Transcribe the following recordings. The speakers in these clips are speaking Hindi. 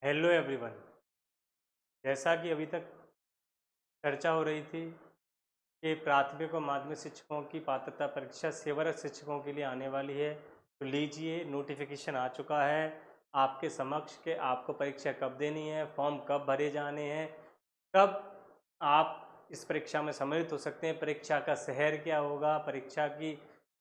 Hello everyone. जैसा कि अभी तक चर्चा हो रही थी कि प्राथमिक और माध्यमिक शिक्षकों की पात्रता परीक्षा सेवारत शिक्षकों के लिए आने वाली है, तो लीजिए नोटिफिकेशन आ चुका है आपके समक्ष कि आपको परीक्षा कब देनी है, फॉर्म कब भरे जाने हैं, कब आप इस परीक्षा में सम्मिलित हो सकते हैं, परीक्षा का शहर क्या होगा, परीक्षा की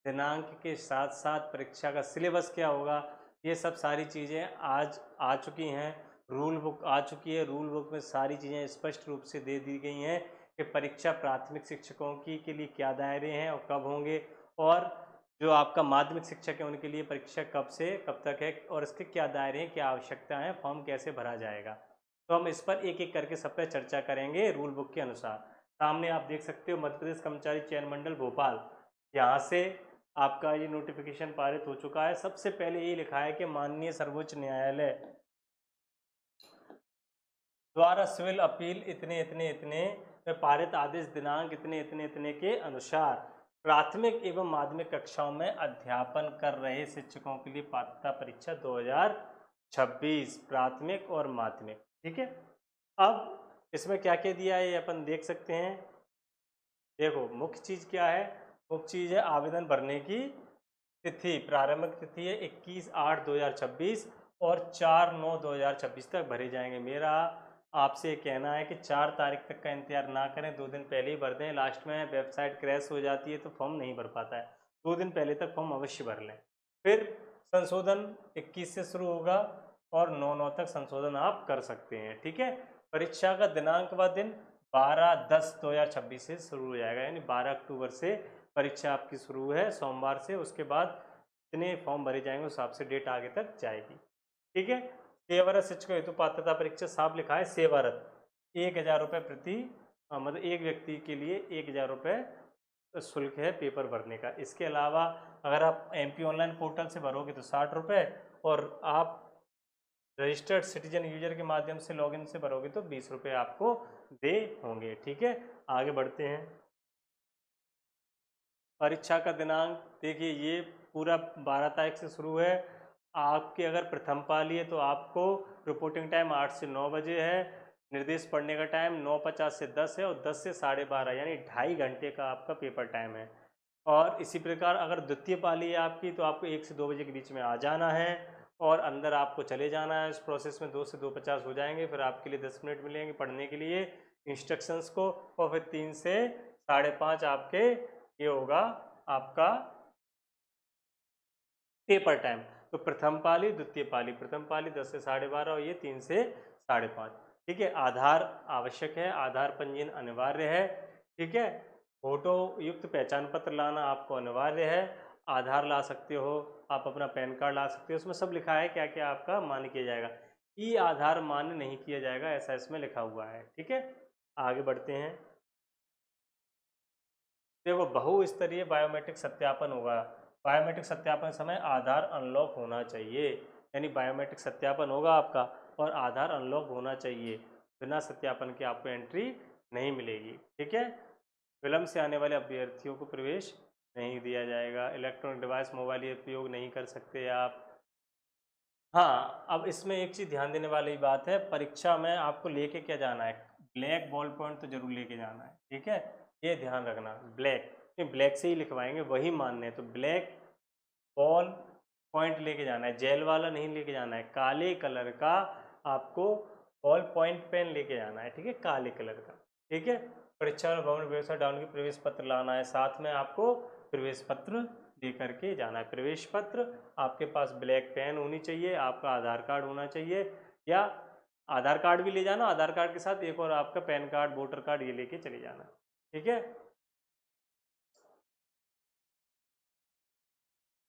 दिनांक के साथ साथ परीक्षा का सिलेबस क्या होगा। ये सब सारी चीज़ें आज आ चुकी हैं। रूल बुक आ चुकी है। रूल बुक में सारी चीज़ें स्पष्ट रूप से दे दी गई हैं कि परीक्षा प्राथमिक शिक्षकों की के लिए क्या दायरे हैं और कब होंगे, और जो आपका माध्यमिक शिक्षक है उनके लिए परीक्षा कब से कब तक है और इसके क्या दायरे हैं, क्या आवश्यकता है, फॉर्म कैसे भरा जाएगा। तो हम इस पर एक एक करके सब पर चर्चा करेंगे रूल बुक के अनुसार। सामने आप देख सकते हो मध्य प्रदेश कर्मचारी चयन मंडल भोपाल, यहाँ से आपका ये नोटिफिकेशन पारित हो चुका है। सबसे पहले ये लिखा है कि माननीय सर्वोच्च न्यायालय द्वारा सिविल अपील इतने इतने इतने में पारित आदेश दिनांक इतने इतने इतने के अनुसार प्राथमिक एवं माध्यमिक कक्षाओं में अध्यापन कर रहे शिक्षकों के लिए पात्रता परीक्षा 2026 प्राथमिक और माध्यमिक। ठीक है, अब इसमें क्या क्या दिया है ये अपन देख सकते हैं। देखो मुख्य चीज़ क्या है, मुख्य चीज़ है आवेदन भरने की तिथि। प्रारंभिक तिथि है 21/8/2026 और 4/9/2026 तक भरे जाएंगे। मेरा आपसे ये कहना है कि 4 तारीख तक का इंतजार ना करें, 2 दिन पहले ही भर दें। लास्ट में वेबसाइट क्रैश हो जाती है तो फॉर्म नहीं भर पाता है। 2 दिन पहले तक फॉर्म अवश्य भर लें। फिर संशोधन 21 से शुरू होगा और 9/9 तक संशोधन आप कर सकते हैं। ठीक है, परीक्षा का दिनांक व दिन 12/10/2026 से शुरू हो जाएगा, यानी 12 अक्टूबर से परीक्षा आपकी शुरू है सोमवार से। उसके बाद इतने फॉर्म भरे जाएंगे उस हिसाब से डेट आगे तक जाएगी। ठीक है, सेवारत शिक्षक हेतु पात्रता परीक्षा साफ लिखा है सेवारत 1000 रुपये प्रति मतलब एक व्यक्ति के लिए 1000 रुपये शुल्क है पेपर भरने का। इसके अलावा अगर आप MP ऑनलाइन पोर्टल से भरोगे तो 60 रुपये, और आप रजिस्टर्ड सिटीजन यूजर के माध्यम से लॉगिन से भरोगे तो 20 रुपये आपको दे होंगे। ठीक है, आगे बढ़ते हैं। परीक्षा का दिनांक देखिए ये पूरा 12 तारीख से शुरू है। आपकी अगर प्रथम पाली है तो आपको रिपोर्टिंग टाइम 8 से 9 बजे है। निर्देश पढ़ने का टाइम 9:50 से 10 है और 10 से 12:30, यानी 2.5 घंटे का आपका पेपर टाइम है। और इसी प्रकार अगर द्वितीय पाली है आपकी तो आपको 1 से 2 बजे के बीच में आ जाना है और अंदर आपको चले जाना है। इस प्रोसेस में 2 से 2:50 हो जाएंगे। फिर आपके लिए 10 मिनट मिलेंगे पढ़ने के लिए इंस्ट्रक्शंस को, और फिर 3 से 5:30 आपके ये होगा आपका पेपर टाइम। तो प्रथम पाली द्वितीय पाली, प्रथम पाली 10 से 12:30 और ये 3 से 5:30। ठीक है, आधार आवश्यक है, आधार पंजीयन अनिवार्य है। ठीक है, फोटो युक्त पहचान पत्र लाना आपको अनिवार्य है। आधार ला सकते हो, आप अपना पैन कार्ड ला सकते हो। उसमें सब लिखा है क्या क्या आपका मान्य किया जाएगा। ई आधार मान्य नहीं किया जाएगा, ऐसा इसमें लिखा हुआ है। ठीक है, आगे बढ़ते हैं। देखो बहुस्तरीय बायोमेट्रिक सत्यापन होगा। बायोमेट्रिक सत्यापन समय आधार अनलॉक होना चाहिए, यानी बायोमेट्रिक सत्यापन होगा आपका और आधार अनलॉक होना चाहिए। बिना सत्यापन के आपको एंट्री नहीं मिलेगी। ठीक है, विलम्ब से आने वाले अभ्यर्थियों को प्रवेश नहीं दिया जाएगा। इलेक्ट्रॉनिक डिवाइस मोबाइल ये उपयोग नहीं कर सकते आप। हाँ, अब इसमें एक चीज़ ध्यान देने वाली बात है, परीक्षा में आपको लेके क्या जाना है, ब्लैक बॉल पॉइंट तो जरूर लेके जाना है। ठीक है, ये ध्यान रखना। ब्लैक, ब्लैक से ही लिखवाएंगे वही मान्य है, तो ब्लैक बॉल पॉइंट लेके जाना है, जेल वाला नहीं लेके जाना है। काले कलर का आपको बॉल पॉइंट पेन लेके जाना है। ठीक है, काले कलर का। ठीक है, परीक्षा भवन व्यवस्था डाउन की प्रवेश पत्र लाना है, साथ में आपको प्रवेश पत्र दे करके जाना है। प्रवेश पत्र आपके पास ब्लैक पेन होनी चाहिए, आपका आधार कार्ड होना चाहिए, या आधार कार्ड भी ले जाना, आधार कार्ड के साथ एक और आपका पैन कार्ड वोटर कार्ड ये लेके चले जाना। ठीक है,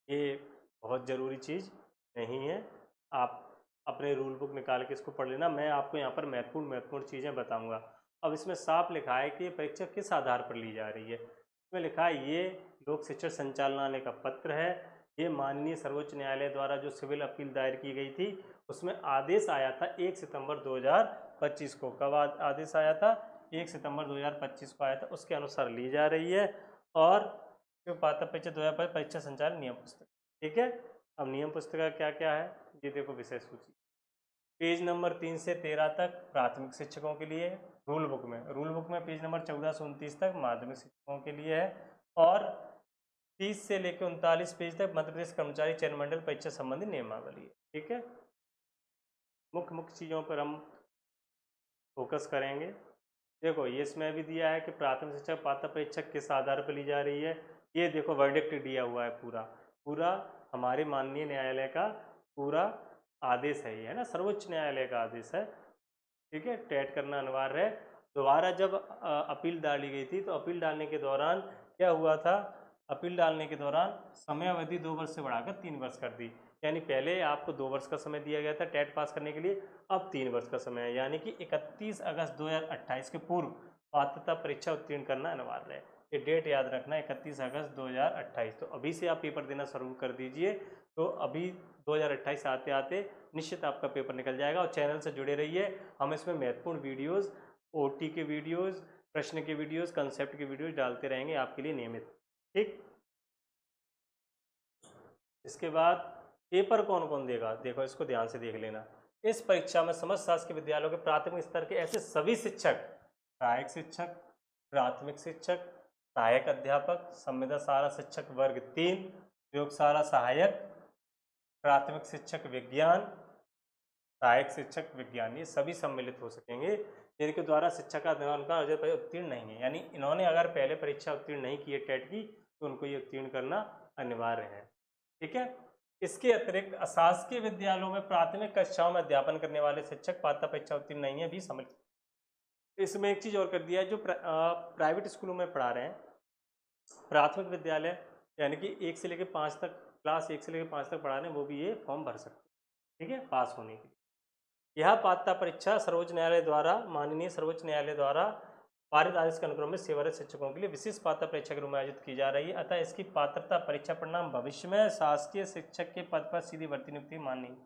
ये बहुत ज़रूरी चीज़ नहीं है। आप अपने रूल बुक निकाल के इसको पढ़ लेना। मैं आपको यहाँ पर महत्वपूर्ण महत्वपूर्ण चीज़ें बताऊँगा। अब इसमें साफ लिखा है कि ये परीक्षा किस आधार पर ली जा रही है। इसमें लिखा है ये लोक शिक्षण संचालनालय का पत्र है। ये माननीय सर्वोच्च न्यायालय द्वारा जो सिविल अपील दायर की गई थी उसमें आदेश आया था 1 सितंबर 2025 को। कब आदेश आया था? 1 सितंबर 2025 को आया था। उसके अनुसार ली जा रही है। और जो पात्रता परीक्षा 2025 परीक्षा संचालन नियम पुस्तिका। ठीक है, अब नियम पुस्तिका क्या क्या है ये देखो, विषय सूची। पेज नंबर 3 से 13 तक प्राथमिक शिक्षकों के लिए रूल बुक में पेज नंबर 14 से 29 तक माध्यमिक शिक्षकों के लिए है, और 30 से लेकर 39 पेज तक मध्य प्रदेश कर्मचारी चयन मंडल परीक्षा संबंधी नियमावली है। ठीक है, मुख्य मुख्य चीज़ों पर हम फोकस करेंगे। देखो ये इसमें भी दिया है कि प्राथमिक शिक्षक पात्रता परीक्षा किस आधार पर ली जा रही है। ये देखो वर्डिक्ट दिया हुआ है, पूरा हमारे माननीय न्यायालय का पूरा आदेश है ये, है ना, सर्वोच्च न्यायालय का आदेश है। ठीक है, टेट करना अनिवार्य है। दोबारा जब अपील डाली गई थी तो अपील डालने के दौरान क्या हुआ था, अपील डालने के दौरान समय अवधि 2 वर्ष से बढ़ाकर 3 वर्ष कर दी। यानी पहले आपको 2 वर्ष का समय दिया गया था टेट पास करने के लिए, अब 3 वर्ष का समय है, यानी कि 31 अगस्त 2028 के पूर्व पात्रता परीक्षा उत्तीर्ण करना अनिवार्य है। ये डेट याद रखना, 31 अगस्त 2028। तो अभी से आप पेपर देना शुरू कर दीजिए, तो अभी 2028 आते आते निश्चित आपका पेपर निकल जाएगा। और चैनल से जुड़े रहिए, हम इसमें महत्वपूर्ण वीडियोज़, ओटी के वीडियोज़, प्रश्न के वीडियोज़, कंसेप्ट के वीडियोज़ डालते रहेंगे आपके लिए नियमित। ठीक, इसके बाद पेपर कौन कौन देगा, देखो इसको ध्यान से देख लेना। इस परीक्षा में समस्त शासकीय विद्यालयों के प्राथमिक स्तर के ऐसे सभी शिक्षक, सहायक शिक्षक, प्राथमिक शिक्षक, सहायक अध्यापक, संविदाशाला शिक्षक वर्ग 3, प्रयोगशाला सहायक, प्राथमिक शिक्षक विज्ञान, सहायक शिक्षक विज्ञान, ये सभी सम्मिलित हो सकेंगे जिनके द्वारा शिक्षा का अध्ययन का उत्तीर्ण नहीं है। यानी इन्होंने अगर पहले परीक्षा उत्तीर्ण नहीं की है टेट की, तो उनको ये उत्तीर्ण करना अनिवार्य है। ठीक है, इसके अतिरिक्त अशासकीय विद्यालयों में प्राथमिक कक्षाओं में अध्यापन करने वाले शिक्षक पात्रता परीक्षा उत्तीर्ण नहीं है भी सम्मिलित। इसमें एक चीज़ और कर दिया है, जो प्राइवेट स्कूलों में पढ़ा रहे हैं, प्राथमिक विद्यालय यानी कि 1 से लेकर 5 तक, क्लास 1 से लेकर 5 तक पढ़ा रहे हैं, वो भी ये फॉर्म भर सकते हैं। ठीक है, पास होने के लिए यह पात्रता परीक्षा सर्वोच्च न्यायालय द्वारा, माननीय सर्वोच्च न्यायालय द्वारा पारित आदेश के अनुक्रम में सेवारत शिक्षकों के लिए विशेष पात्रता परीक्षा के रूप में आयोजित की जा रही है। अतः इसकी पात्रता परीक्षा परिणाम भविष्य में शासकीय शिक्षक के पद पर सीधी भर्ती नियुक्ति मान्य नहीं।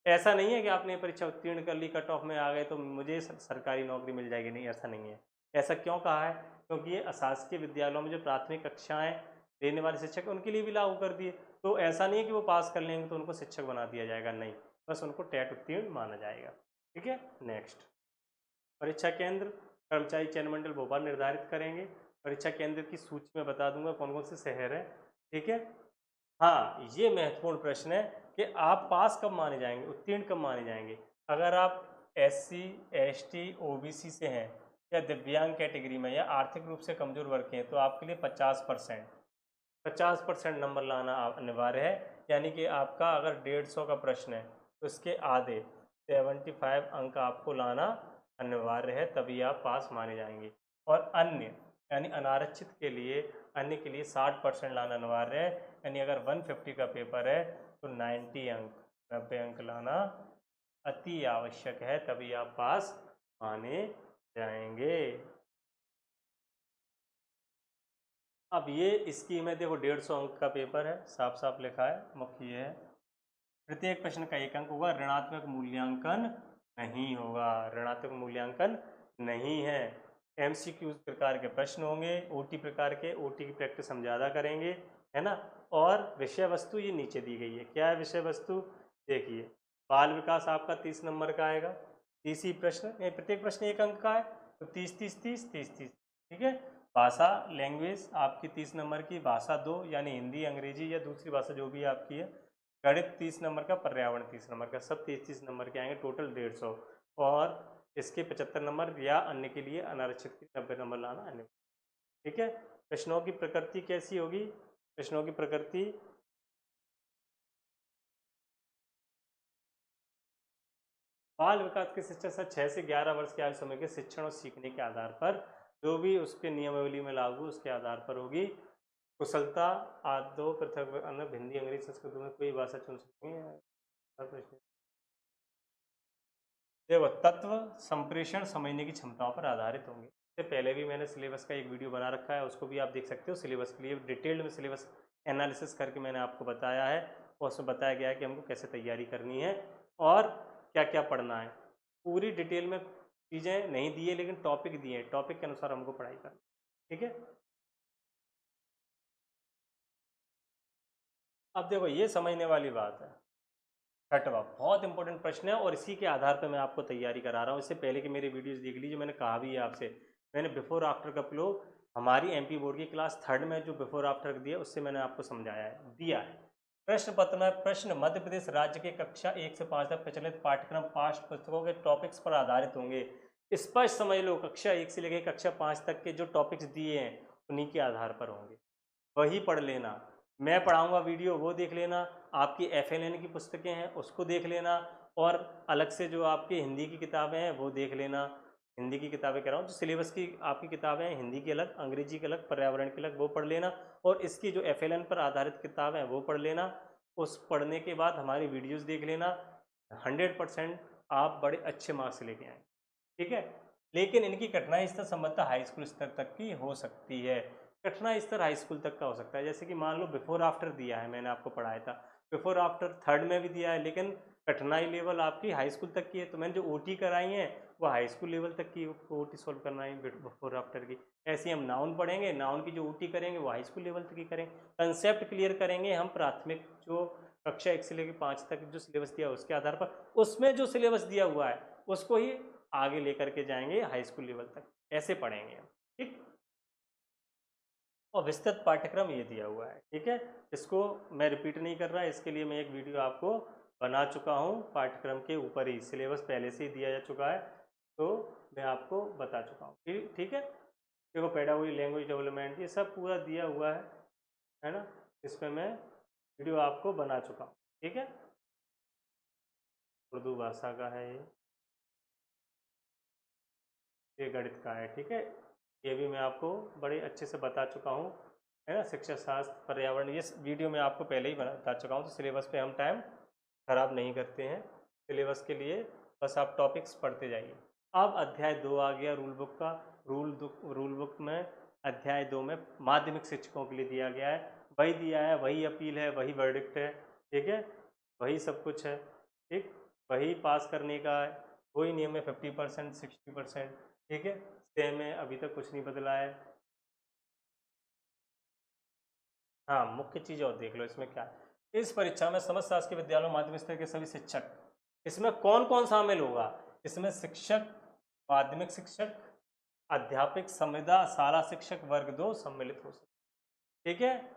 ऐसा नहीं है कि आपने परीक्षा उत्तीर्ण कर ली, कट ऑफ में आ गए तो मुझे सरकारी नौकरी मिल जाएगी, नहीं, ऐसा नहीं है। ऐसा क्यों कहा है, क्योंकि ये अशासकीय विद्यालयों में जो प्राथमिक कक्षाएँ देने वाले शिक्षक उनके लिए भी लागू कर दिए। तो ऐसा नहीं है कि वो पास कर लेंगे तो उनको शिक्षक बना दिया जाएगा, नहीं, बस उनको टेट उत्तीर्ण माना जाएगा। ठीक है, नेक्स्ट, परीक्षा केंद्र कर्मचारी चयन मंडल भोपाल निर्धारित करेंगे। परीक्षा केंद्र की सूची में बता दूंगा कौन कौन से शहर हैं। ठीक है, हाँ, ये महत्वपूर्ण प्रश्न है कि आप पास कब माने जाएंगे, उत्तीर्ण कब माने जाएंगे। अगर आप SC ST OBC से हैं, या दिव्यांग कैटेगरी में, या आर्थिक रूप से कमजोर वर्ग के हैं, तो आपके लिए 50% नंबर लाना अनिवार्य है। यानी कि आपका अगर 150 का प्रश्न है तो इसके आधे 75 अंक आपको लाना अनिवार्य है, तभी आप पास माने जाएंगे। और अन्य यानी अनारक्षित के लिए, अन्य के लिए 60% लाना अनिवार्य है। यानी अगर 150 का पेपर है तो 90 अंक लाना अति आवश्यक है, तभी आप पास माने जाएंगे। अब ये स्कीम है, देखो 150 अंक का पेपर है, साफ साफ लिखा है, मुख्य ये है, प्रत्येक प्रश्न का 1 अंक होगा, ऋणात्मक मूल्यांकन नहीं होगा, ऋणात्मक मूल्यांकन नहीं है। MCQ प्रकार के प्रश्न होंगे, OT प्रकार के, OT की प्रैक्टिस हम ज़्यादा करेंगे, है ना। और विषय वस्तु ये नीचे दी गई है, क्या है विषय वस्तु, देखिए बाल विकास आपका 30 नंबर का आएगा, 30 ही प्रश्न, प्रत्येक प्रश्न 1 अंक का है, तो 30-30-30-30-30। ठीक है, भाषा लैंग्वेज आपकी 30 नंबर की, भाषा 2 यानी हिंदी अंग्रेजी या दूसरी भाषा जो भी आपकी है, गणित 30 नंबर का, पर्यावरण 30 नंबर का, सब 30-30 नंबर के आएंगे, टोटल 150। और इसके 75 नंबर या अन्य के लिए अनारक्षित के 90 नंबर लाना अन्य। ठीक है, प्रश्नों की प्रकृति कैसी होगी, प्रश्नों की प्रकृति बाल विकास की शिक्षा से 6 से 11 वर्ष की आयु समय के शिक्षण और सीखने के आधार पर जो भी उसके नियमावली में लागू उसके आधार पर होगी। कुशलता आदो पृथक हिंदी अंग्रेजी संस्कृत में कोई भाषा चुन सकते हैं। देखो तत्व संप्रेषण समझने की क्षमताओं पर आधारित होंगे। इससे पहले भी मैंने सिलेबस का एक वीडियो बना रखा है, उसको भी आप देख सकते हो। सिलेबस के लिए डिटेल्ड में सिलेबस एनालिसिस करके मैंने आपको बताया है, और उसमें बताया गया है कि हमको कैसे तैयारी करनी है और क्या क्या पढ़ना है। पूरी डिटेल में चीज़ें नहीं दी है, लेकिन टॉपिक दिए हैं, टॉपिक के अनुसार हमको पढ़ाई करनी। ठीक है, अब देखो ये समझने वाली बात है, छठवा बहुत इंपॉर्टेंट प्रश्न है और इसी के आधार पर मैं आपको तैयारी करा रहा हूँ। इससे पहले कि मेरी वीडियोस देख लीजिए, मैंने कहा भी है आपसे, मैंने बिफोर आफ्टर का फ्लो हमारी एमपी बोर्ड की क्लास 3rd में जो बिफोर आफ्टर दिया उससे मैंने आपको समझाया है, दिया है। प्रश्न पत्र में प्रश्न मध्य प्रदेश राज्य के कक्षा 1 से 5 तक प्रचलित पाठ्यक्रम पाठ्य पुस्तकों के टॉपिक्स पर आधारित होंगे। स्पष्ट समझ लो, कक्षा 1 से लेकर कक्षा 5 तक के जो टॉपिक्स दिए हैं उन्हीं के आधार पर होंगे, वही पढ़ लेना। मैं पढ़ाऊंगा वीडियो वो देख लेना, आपकी FLN की पुस्तकें हैं उसको देख लेना, और अलग से जो आपकी हिंदी की किताबें हैं वो देख लेना। हिंदी की किताबें कह रहा हूँ, जो सिलेबस की आपकी किताबें हैं हिंदी की अलग, अंग्रेजी की अलग, पर्यावरण की अलग, वो पढ़ लेना। और इसकी जो FLN पर आधारित किताबें हैं वो पढ़ लेना। उस पढ़ने के बाद हमारी वीडियोज़ देख लेना। 100% आप बड़े अच्छे मार्क्स लेके आएँ, ठीक है। लेकिन इनकी कठिनाई स्तर संभवतः हाई स्कूल स्तर तक की हो सकती है। कठिनाई स्तर हाई स्कूल तक का हो सकता है, जैसे कि मान लो बिफोर आफ्टर दिया है, मैंने आपको पढ़ाया था, बिफोर आफ्टर 3rd में भी दिया है, लेकिन कठिनाई लेवल आपकी हाई स्कूल तक की है। तो मैंने जो OT कराई है वो हाई स्कूल लेवल तक की OT सॉल्व करना है बिफोर आफ्टर की। ऐसे हम नाउन पढ़ेंगे, नाउन की जो OT करेंगे वो हाई स्कूल लेवल तक की करेंगे। कंसेप्ट क्लियर करेंगे हम प्राथमिक जो कक्षा 1 से लेकर 5 तक जो सिलेबस दिया उसके आधार पर, उसमें जो सिलेबस दिया हुआ है उसको ही आगे लेकर के जाएंगे हाई स्कूल लेवल तक, ऐसे पढ़ेंगे हम, ठीक। और विस्तृत पाठ्यक्रम ये दिया हुआ है, ठीक है। इसको मैं रिपीट नहीं कर रहा, इसके लिए मैं एक वीडियो आपको बना चुका हूँ, पाठ्यक्रम के ऊपर ही सिलेबस पहले से ही दिया जा चुका है, तो मैं आपको बता चुका हूँ, ठीक है। देखो पेडागोजी, लैंग्वेज डेवलपमेंट, ये सब पूरा दिया हुआ है ना। इस पर मैं वीडियो आपको बना चुका हूँ, ठीक है। उर्दू भाषा का है ये गणित का है, ठीक है। ये भी मैं आपको बड़े अच्छे से बता चुका हूँ, है ना। शिक्षा शास्त्र, पर्यावरण, ये वीडियो मैं आपको पहले ही बता चुका हूँ। तो सिलेबस पे हम टाइम ख़राब नहीं करते हैं, सिलेबस के लिए बस आप टॉपिक्स पढ़ते जाइए। अब अध्याय 2 आ गया रूल बुक का। रूल बुक में अध्याय 2 में माध्यमिक शिक्षकों के लिए दिया गया है, वही दिया है, वही अपील है, वही वर्डिक्ट है, ठीक है, वही सब कुछ है, ठीक। वही पास करने का है, वही नियम है 50%, 60%, ठीक है। सेम है, अभी तक कुछ नहीं बदला है। हाँ, मुख्य चीज़ और देख लो इसमें क्या है। इस परीक्षा में समस्त शासकीय विद्यालयों माध्यमिक स्तर के सभी शिक्षक, इसमें कौन कौन शामिल होगा, इसमें शिक्षक, माध्यमिक शिक्षक, अध्यापक, संविदा, शाला शिक्षक वर्ग 2 सम्मिलित हो सकते, ठीक है।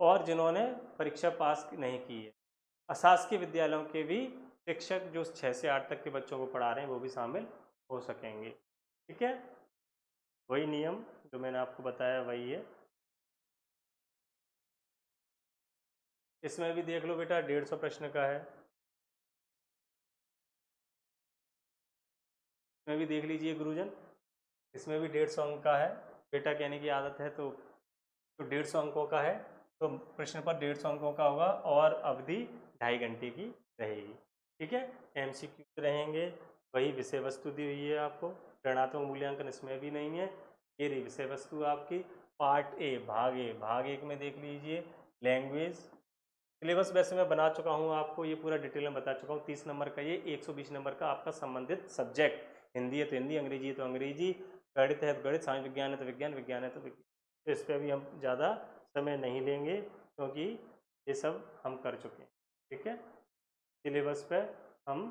और जिन्होंने परीक्षा पास नहीं की है, अशासकीय विद्यालयों के भी शिक्षक जो 6 से 8 तक के बच्चों को पढ़ा रहे हैं वो भी शामिल हो सकेंगे, ठीक है। वही नियम जो मैंने आपको बताया वही है। इसमें भी देख लो बेटा, 150 प्रश्न का है, इसमें भी देख लीजिए गुरुजन, इसमें भी 150 अंक का है। बेटा कहने की आदत है तो 150 अंकों का है, तो प्रश्न पर 150 अंकों का होगा और अवधि 2.5 घंटे की रहेगी, ठीक है। MCQ रहेंगे, वही विषय वस्तु दी हुई है आपको, ऋणात्मक मूल्यांकन इसमें भी नहीं है। ये रही विषय वस्तु आपकी, पार्ट ए, भाग 1 में देख लीजिए लैंग्वेज। सिलेबस वैसे मैं बना चुका हूँ आपको, ये पूरा डिटेल में बता चुका हूँ। 30 नंबर का ये, 120 नंबर का आपका संबंधित सब्जेक्ट, हिंदी है तो हिंदी, अंग्रेजी है तो अंग्रेजी, गणित है तो गणित, सामाजिक विज्ञान है तो विज्ञान, विज्ञान है तो विज्ञान। तो इस पर भी हम ज़्यादा समय नहीं लेंगे क्योंकि ये सब हम कर चुके हैं, ठीक है। सिलेबस पे हम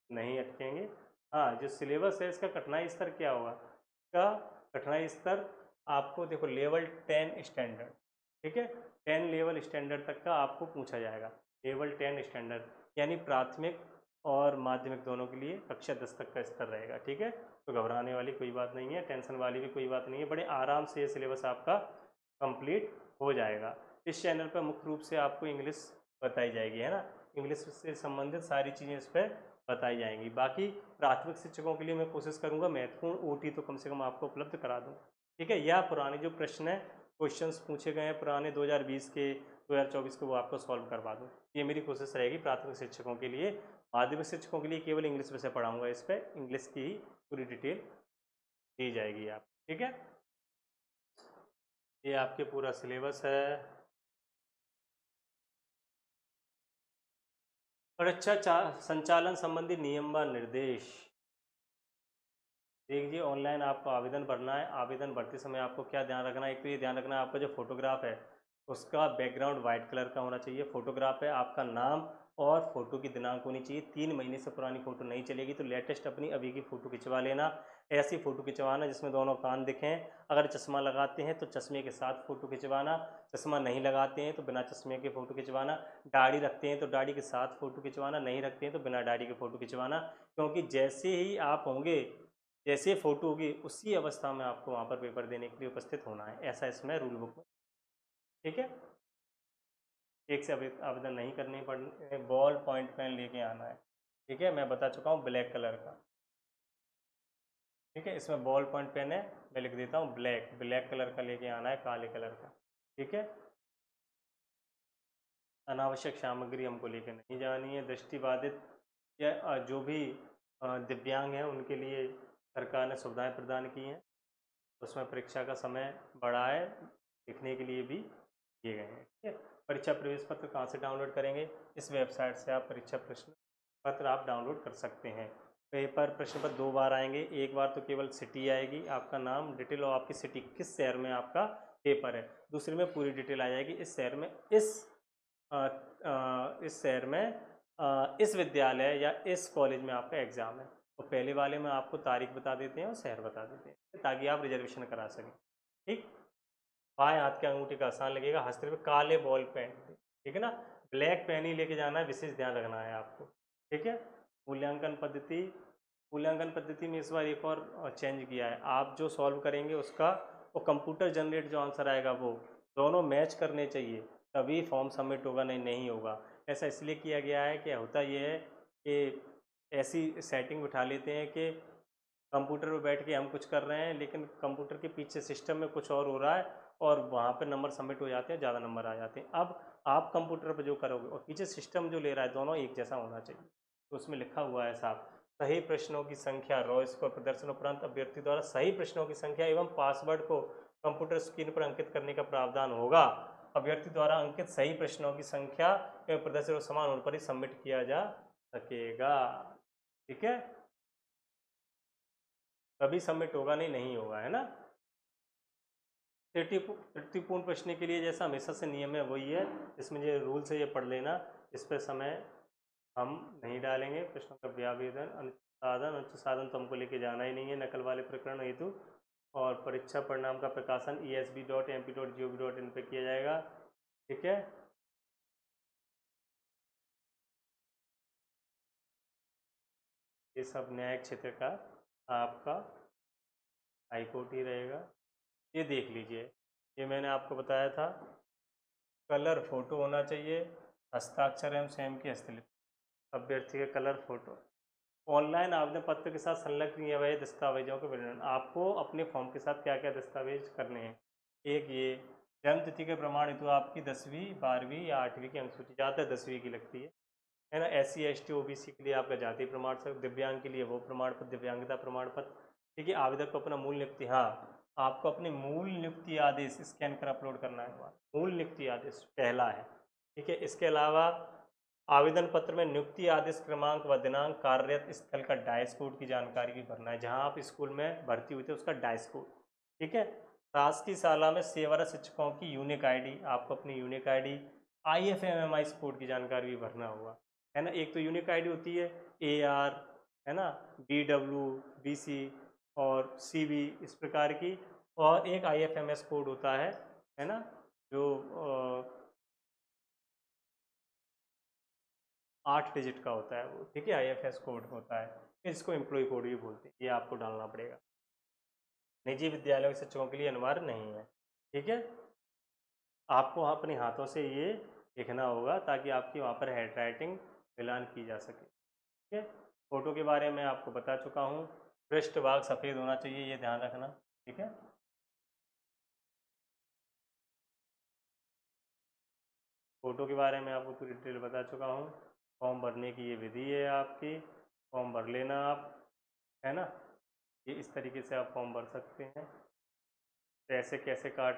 नहीं अटकेंगे। हाँ, जो सिलेबस है इसका कठिनाई स्तर क्या होगा, इसका कठिनाई स्तर आपको देखो लेवल 10 स्टैंडर्ड, ठीक है, 10 लेवल स्टैंडर्ड तक का आपको पूछा जाएगा। लेवल 10 स्टैंडर्ड यानी प्राथमिक और माध्यमिक दोनों के लिए कक्षा 10 तक का स्तर रहेगा, ठीक है। तो घबराने वाली कोई बात नहीं है, टेंशन वाली भी कोई बात नहीं है, बड़े आराम से ये सिलेबस आपका कंप्लीट हो जाएगा। इस चैनल पर मुख्य रूप से आपको इंग्लिश बताई जाएगी, है ना, इंग्लिश से संबंधित सारी चीज़ें इस पर बताई जाएंगी। बाकी प्राथमिक शिक्षकों के लिए मैं कोशिश करूँगा महत्वपूर्ण OT तो कम से कम आपको उपलब्ध करा दूँ, ठीक है। या पुराने जो प्रश्न है, क्वेश्चंस पूछे गए हैं पुराने 2020 के, 2024 के, वो आपको सॉल्व करवा दूँ, ये मेरी कोशिश रहेगी प्राथमिक शिक्षकों के लिए। माध्यमिक शिक्षकों के लिए केवल इंग्लिश विषय पढ़ाऊँगा, इस पर इंग्लिश की ही पूरी डिटेल दी जाएगी आप, ठीक है। ये आपके पूरा सिलेबस है। परीक्षा संचालन संबंधी नियम व निर्देश देखिए, ऑनलाइन आपको आवेदन भरना है। आवेदन भरते समय आपको क्या ध्यान रखना है, एक तो ये ध्यान रखना है आपका जो फोटोग्राफ है उसका बैकग्राउंड वाइट कलर का होना चाहिए। फोटोग्राफ है, आपका नाम और फ़ोटो की दिनांक होनी चाहिए। 3 महीने से पुरानी फ़ोटो नहीं चलेगी, तो लेटेस्ट अपनी अभी की फ़ोटो खिंचवा लेना। ऐसी फ़ोटो खिंचवाना जिसमें दोनों कान दिखें। अगर चश्मा लगाते हैं तो चश्मे के साथ फ़ोटो खिंचवाना, चश्मा नहीं लगाते हैं तो बिना चश्मे के फ़ोटो खिंचवाना, दाढ़ी रखते हैं तो दाढ़ी के साथ फ़ोटो खिंचवाना, नहीं रखते हैं तो बिना दाढ़ी के फ़ोटो खिंचवाना। क्योंकि जैसे ही आप होंगे, जैसे फ़ोटो होगी, उसी अवस्था में आपको वहाँ पर पेपर देने के लिए उपस्थित होना है, ऐसा इसमें रूल बुक में। ठीक है, एक से आवेदन नहीं करनी पड़े। बॉल पॉइंट पेन लेके आना है। ठीक है, मैं बता चुका हूँ ब्लैक कलर का। ठीक है, इसमें बॉल पॉइंट पेन है, मैं लिख देता हूँ ब्लैक, ब्लैक कलर का लेके आना है, काले कलर का। ठीक है, अनावश्यक सामग्री हमको लेके नहीं जानी है। दृष्टिबाधित या जो भी दिव्यांग हैं उनके लिए सरकार ने सुविधाएं प्रदान की हैं, उसमें परीक्षा का समय बढ़ा है, लिखने के लिए भी दिए गए हैं। ठीक है, परीक्षा प्रवेश पत्र कहाँ से डाउनलोड करेंगे? इस वेबसाइट से आप परीक्षा प्रश्न पत्र आप डाउनलोड कर सकते हैं। पेपर प्रश्न पत्र 2 बार आएंगे, एक बार तो केवल सिटी आएगी, आपका नाम, डिटेल और आपकी सिटी, किस शहर में आपका पेपर है। दूसरे में पूरी डिटेल आ जाएगी, इस शहर में इस शहर में इस विद्यालय या इस कॉलेज में आपका एग्ज़ाम है। तो पहले वाले में आपको तारीख बता देते हैं और शहर बता देते हैं, ताकि आप रिजर्वेशन करा सकें। ठीक, बाएं हाथ के अंगूठे का आसान लगेगा, हस्ते पे काले बॉल पेन, ठीक है ना, ब्लैक पेन ही लेके जाना है, विशेष ध्यान रखना है आपको। ठीक है, मूल्यांकन पद्धति, मूल्यांकन पद्धति में इस बार एक और चेंज किया है। आप जो सॉल्व करेंगे उसका वो कंप्यूटर जनरेट जो आंसर आएगा वो दोनों मैच करने चाहिए, तभी फॉर्म सबमिट होगा, नहीं होगा। ऐसा इसलिए किया गया है कि होता ये है कि ऐसी सेटिंग उठा लेते हैं कि कंप्यूटर पे बैठ के हम कुछ कर रहे हैं, लेकिन कंप्यूटर के पीछे सिस्टम में कुछ और हो रहा है और वहाँ पे नंबर सबमिट हो जाते हैं, ज़्यादा नंबर आ जाते हैं। अब आप कंप्यूटर पर जो करोगे और पीछे सिस्टम जो ले रहा है, दोनों एक जैसा होना चाहिए। तो उसमें लिखा हुआ है साहब, सही प्रश्नों की संख्या, रॉ स्कोर प्रदर्शन उपरांत अभ्यर्थी द्वारा सही प्रश्नों की संख्या एवं पासवर्ड को कंप्यूटर स्क्रीन पर अंकित करने का प्रावधान होगा। अभ्यर्थी द्वारा अंकित सही प्रश्नों की संख्या एवं प्रदर्शन समान होने पर ही सबमिट किया जा सकेगा। ठीक है, तभी सबमिट होगा, नहीं होगा, है ना। त्रुटिपूर्ण प्रश्न के लिए जैसा हमेशा से नियम है वही है, इसमें जो रूल है ये पढ़ लेना, इस पर समय हम नहीं डालेंगे। प्रश्नों का व्यावेदन, अनुसाधन साधन तो हमको लेके जाना ही नहीं है नकल वाले प्रकरण हेतु। और परीक्षा परिणाम का प्रकाशन esb.mp.gov.in पे किया जाएगा। ठीक है, ये सब न्यायिक क्षेत्र का आपका हाईकोर्ट ही रहेगा। ये देख लीजिए, ये मैंने आपको बताया था, कलर फोटो होना चाहिए, हस्ताक्षर एवं स्वयं की हस्तलिपि, अभ्यर्थी का कलर फोटो, ऑनलाइन आवेदन पत्र के साथ संलग्न किए हुए दस्तावेजों के विवरण। आपको अपने फॉर्म के साथ क्या क्या दस्तावेज करने हैं? एक ये जन्म तिथि के प्रमाण हेतु आपकी 10वीं 12वीं या 8वीं की अंक सूची, ज़्यादातर 10वीं की लगती है ना। SC ST OBC के लिए आपका जाति प्रमाण पत्र, दिव्यांग के लिए वो प्रमाण पत्र, दिव्यांगता प्रमाण पत्र। ठीक है, आवेदक को अपना मूल नियुक्ति, हाँ आपको अपने मूल नियुक्ति आदेश स्कैन कर अपलोड करना है, मूल नियुक्ति आदेश पहला है। ठीक है, इसके अलावा आवेदन पत्र में नियुक्ति आदेश क्रमांक व दिनांक, कार्यरत स्थल का डाइस कोड की जानकारी भी भरना है, जहां आप स्कूल में भर्ती हुए थे उसका डाइस कोड। ठीक है, शासकीय शाला में सेवारत शिक्षकों की यूनिक आईडी, आपको अपनी यूनिक आईडी, IFMMI कोड की जानकारी भी भरना होगा, है ना। एक तो यूनिक आईडी होती है AR, है ना, BW BC और CB इस प्रकार की, और एक IFMS कोड होता है ना, जो 8 डिजिट का होता है वो। ठीक है, IFS कोड होता है, इसको एम्प्लॉय कोड भी बोलते हैं, ये आपको डालना पड़ेगा। निजी विद्यालयों के शिक्षकों के लिए अनिवार्य नहीं है। ठीक है, आपको अपने हाथों से ये लिखना होगा ताकि आपकी वहाँ पर हैंड राइटिंग मिलान की जा सके। ठीक है, फोटो के बारे में आपको बता चुका हूँ, पृष्ठभाग सफ़ेद होना चाहिए, ये ध्यान रखना। ठीक है, फ़ोटो के बारे में आपको पूरी डिटेल बता चुका हूँ। फॉर्म भरने की ये विधि है आपकी, फॉर्म भर लेना आप, है ना। ये इस तरीके से आप फॉर्म भर सकते हैं, कैसे कैसे कार्ड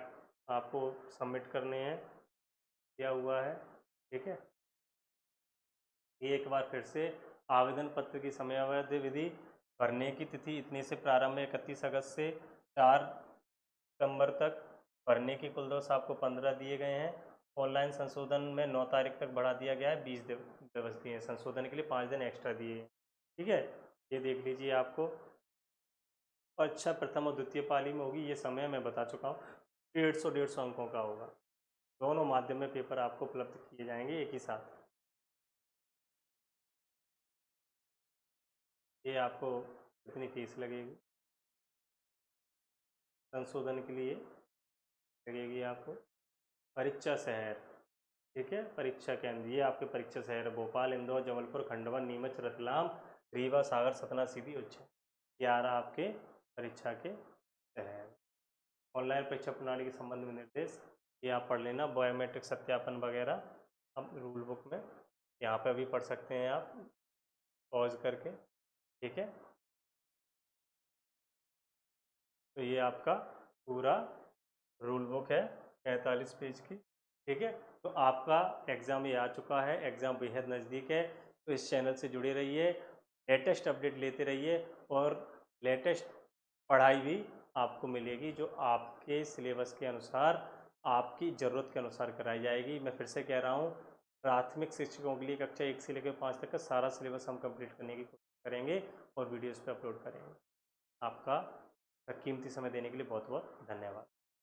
आपको सबमिट करने हैं दिया हुआ है। ठीक है, ये एक बार फिर से, आवेदन पत्र की समयावधि विधि, भरने की तिथि इतने से प्रारंभ है 31 अगस्त से 4 सितंबर तक, भरने की कुल दोष आपको 15 दिए गए हैं। ऑनलाइन संशोधन में 9 तारीख तक बढ़ा दिया गया है, सिलेबस दिए हैं, संशोधन के लिए 5 दिन एक्स्ट्रा दिए हैं। ठीक है, ये देख लीजिए आपको। अच्छा, प्रथम और द्वितीय पाली में होगी, ये समय मैं बता चुका हूँ। 150 अंकों का होगा। दोनों माध्यम में पेपर आपको उपलब्ध किए जाएंगे एक ही साथ। ये आपको कितनी फीस लगेगी संशोधन के लिए? लगेगी आपको परीक्षा शहर, ठीक है, परीक्षा केंद्र, ये आपके परीक्षा शहर भोपाल, इंदौर, जबलपुर, खंडवा, नीमच, रतलाम, रीवा, सागर, सतना, सीधी, उज्जैन, 11 आपके परीक्षा के शहर। ऑनलाइन परीक्षा प्रणाली के संबंध में निर्देश ये आप पढ़ लेना, बायोमेट्रिक सत्यापन वगैरह हम रूल बुक में यहाँ पे भी पढ़ सकते हैं आप पॉज करके। ठीक है, तो ये आपका पूरा रूल बुक है 45 पेज की। ठीक है, तो आपका एग्ज़ाम ये आ चुका है, एग्ज़ाम बेहद नज़दीक है, तो इस चैनल से जुड़े रहिए, लेटेस्ट अपडेट लेते रहिए और लेटेस्ट पढ़ाई भी आपको मिलेगी जो आपके सिलेबस के अनुसार, आपकी ज़रूरत के अनुसार कराई जाएगी। मैं फिर से कह रहा हूँ, प्राथमिक शिक्षकों के लिए कक्षा 1 से लेकर 5 तक का सारा सिलेबस हम कंप्लीट करने की कोशिश करेंगे और वीडियोज़ पे अपलोड करेंगे। आपका कीमती समय देने के लिए बहुत बहुत धन्यवाद।